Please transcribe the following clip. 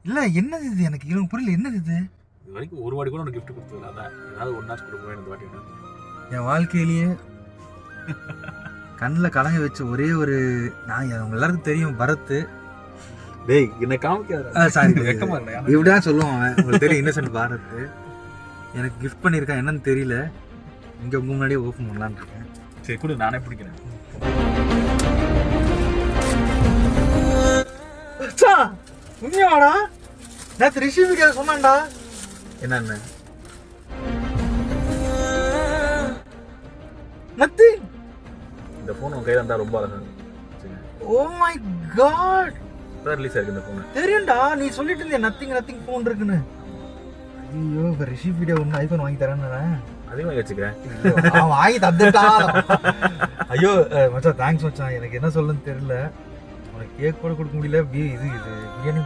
இல்லை என்னது இது, எனக்கு புரியல என்னது இது. இது வரைக்கும் ஒரு வாட்டி கூட உனக்கு கிஃப்ட் கொடுத்தது அதான், ஏதாவது ஒன்னாச்சு கொடுப்போம் இந்த வாட்டி. என் வாழ்க்கையிலேயே கண்ணில் கலங்க வச்ச ஒரே ஒரு நான் அவங்க எல்லாருக்கும் தெரியும் பரத். டேய் என்ன காமிக்காத, சாரி வெக்கமா இல்லையா? இப்படிதான் சொல்லுவான் அவன். உங்களுக்கு தெரியும் இன்னசென்ட் பாரத். எனக்கு கிஃப்ட் பண்ணியிருக்கான் என்னன்னு தெரியல. இங்கே உங்க முன்னாடியே ஓப்பன் பண்ணலான்னு இருக்கேன். சரி கூட நானே பிடிக்கிறேன். உண்மையாடா? நேற்று ரிஷிபிக்காக சொன்னான்டா. என்ன நத்திங். இந்த போன் உன் கையில இருந்தா ரொம்ப அழகா. ஓ மை காட், ரிலீஸ் ஆயிருக்கு இந்த போன். தெரியும்டா, நீ சொல்லிட்டு இருந்தே நத்திங் ஃபோன் இருக்குன்னு. ஐயோ இப்போ ரிஷி வீடியோ ஒன்று ஐஃபோன் வாங்கி தரேன்னு அதிகமாக வச்சுக்கிறேன். அவன் வாங்கி தந்துட்டா. ஐயோ மச்சான் தேங்க்ஸ் மச்சான். எனக்கு என்ன சொல்லுன்னு தெரியல. உனக்கு கேக் கூட கொடுக்க முடியல. இது பிரியாணி